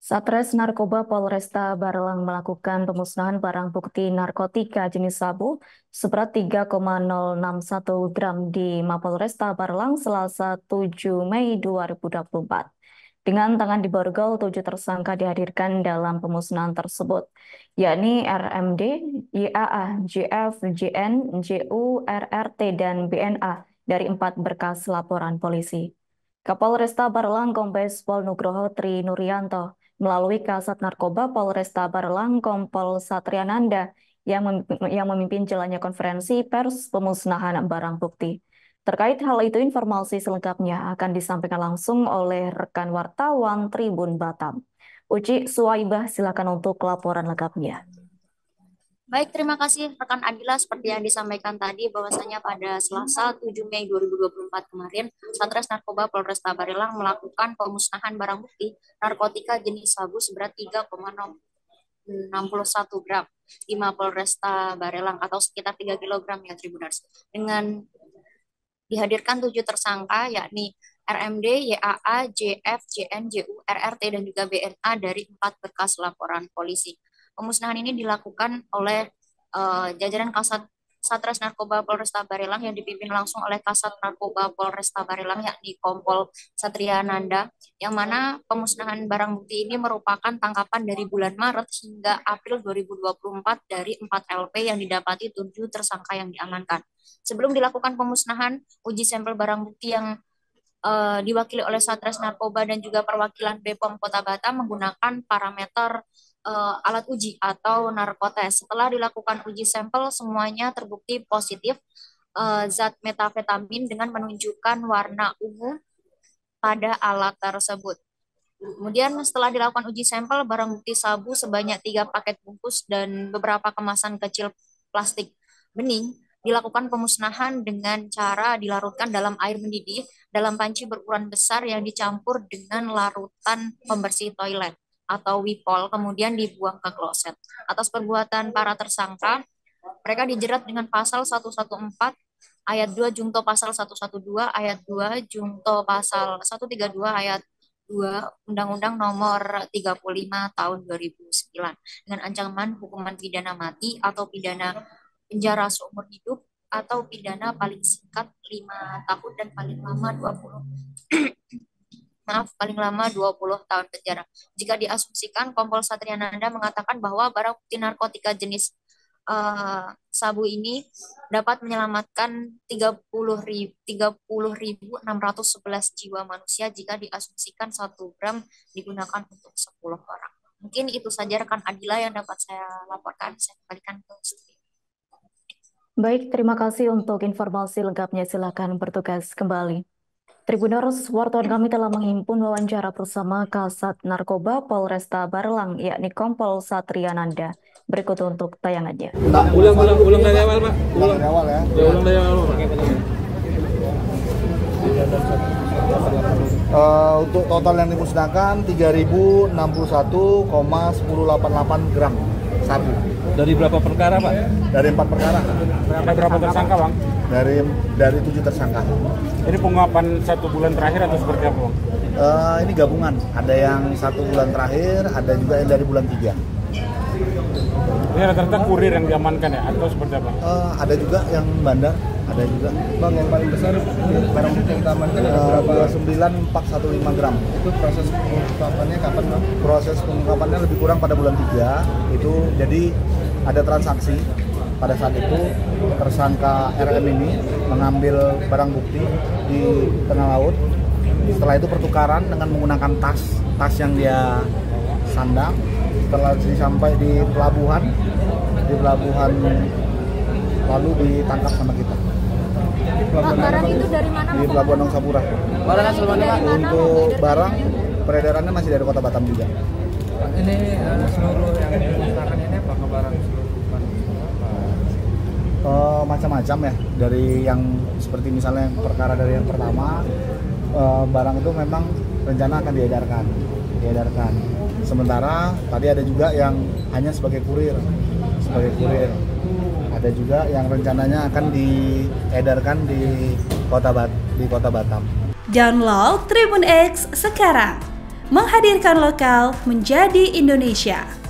Satres Narkoba Polresta Barelang melakukan pemusnahan barang bukti narkotika jenis sabu seberat 3,061 gram di Mapolresta Barelang Selasa 7 Mei 2024. Dengan tangan di borgol, 7 tersangka dihadirkan dalam pemusnahan tersebut, yakni RMD, YAA, JF, JN, JU, RRT, dan BNA dari 4 berkas laporan polisi. Kapolresta Barelang Kombes Pol Nugroho Tri Nuryanto melalui Kasat Narkoba Polresta Barelang Kompol Satriananda yang memimpin jalannya konferensi pers pemusnahan barang bukti. Terkait hal itu, informasi selengkapnya akan disampaikan langsung oleh rekan wartawan Tribun Batam. Uci Suwaibah, silakan untuk laporan lengkapnya. Baik, terima kasih rekan Adila. Seperti yang disampaikan tadi bahwasanya pada Selasa 7 Mei 2024 kemarin, Satres Narkoba Polresta Barelang melakukan pemusnahan barang bukti narkotika jenis sabu seberat 3,61 gram di Mapolresta Barelang atau sekitar 3 kilogram ya Tribuners. Dengan dihadirkan 7 tersangka yakni RMD, YAA, JF, JN, JU, RRT, dan juga BNA dari 4 berkas laporan polisi. Pemusnahan ini dilakukan oleh jajaran Kasat Satres Narkoba Polresta Barelang yang dipimpin langsung oleh Kasat Narkoba Polresta Barelang yakni Kompol Satriananda, yang mana pemusnahan barang bukti ini merupakan tangkapan dari bulan Maret hingga April 2024 dari 4 LP yang didapati 7 tersangka yang diamankan. Sebelum dilakukan pemusnahan, uji sampel barang bukti yang diwakili oleh Satres Narkoba dan juga perwakilan BPOM Kota Batam menggunakan parameter alat uji atau narkotes. Setelah dilakukan uji sampel, semuanya terbukti positif zat metafetamin dengan menunjukkan warna ungu pada alat tersebut. Kemudian setelah dilakukan uji sampel, barang bukti sabu sebanyak 3 paket bungkus dan beberapa kemasan kecil plastik bening dilakukan pemusnahan dengan cara dilarutkan dalam air mendidih dalam panci berukuran besar yang dicampur dengan larutan pembersih toilet atau Wipol, kemudian dibuang ke kloset. Atas perbuatan para tersangka, mereka dijerat dengan pasal 114 ayat 2 Jungto pasal 112 ayat 2 Jungto pasal 132 ayat 2 Undang-Undang Nomor 35 Tahun 2009 dengan ancaman hukuman pidana mati atau pidana penjara seumur hidup atau pidana paling singkat 5 tahun dan paling lama 20 tahun penjara. Jika diasumsikan, Kompol Satriananda mengatakan bahwa barang bukti narkotika jenis sabu ini dapat menyelamatkan 30.611 jiwa manusia jika diasumsikan 1 gram digunakan untuk 10 orang. Mungkin itu saja rekan Adila yang dapat saya laporkan. Saya kembalikan ke studio. Baik, terima kasih untuk informasi lengkapnya. Silakan bertugas kembali. Tribuners, wartawan kami telah menghimpun wawancara bersama Kasat Narkoba Polresta Barelang, yakni Kompol Satriananda. Berikut untuk tayangannya. Ulang dari awal, Pak. Ulang dari awal ya. Ulang dari awal, Pak. Untuk total yang dimusnahkan 3.061,1088 gram sabu. Dari berapa perkara, Pak? Dari 4 perkara. Berapa tersangka, Bang? Dari 7 tersangka. Ini pengungkapan 1 bulan terakhir atau seperti apa, Bang? Ini gabungan. Ada yang 1 bulan terakhir, ada juga yang dari bulan 3. Ini rata-rata kurir yang diamankan ya, atau seperti apa? Ada juga yang bandar, ada juga. Bang, yang paling besar barang bukti yang diamankan ada berapa? 29,415 gram. Itu proses pengungkapannya kapan, Bang? Proses pengungkapannya lebih kurang pada bulan 3. Itu jadi ada transaksi. Pada saat itu tersangka RM ini mengambil barang bukti di tengah laut. Setelah itu pertukaran dengan menggunakan tas yang dia sandang. Setelah sampai di pelabuhan lalu ditangkap sama kita. Barang itu dari mana? Di Pelabuhan Nong Sapura. Barang asal mana, Pak? Untuk barang peredarannya masih dari Kota Batam juga. Ini seluruh yang dimusnahkan ini apa ke barang seluruh? Macam-macam ya, dari yang seperti misalnya perkara dari yang pertama, barang itu memang rencana akan diedarkan. Sementara tadi ada juga yang hanya sebagai kurir. Ada juga yang rencananya akan diedarkan di Kota Batam. Download Tribun X sekarang, menghadirkan lokal menjadi Indonesia.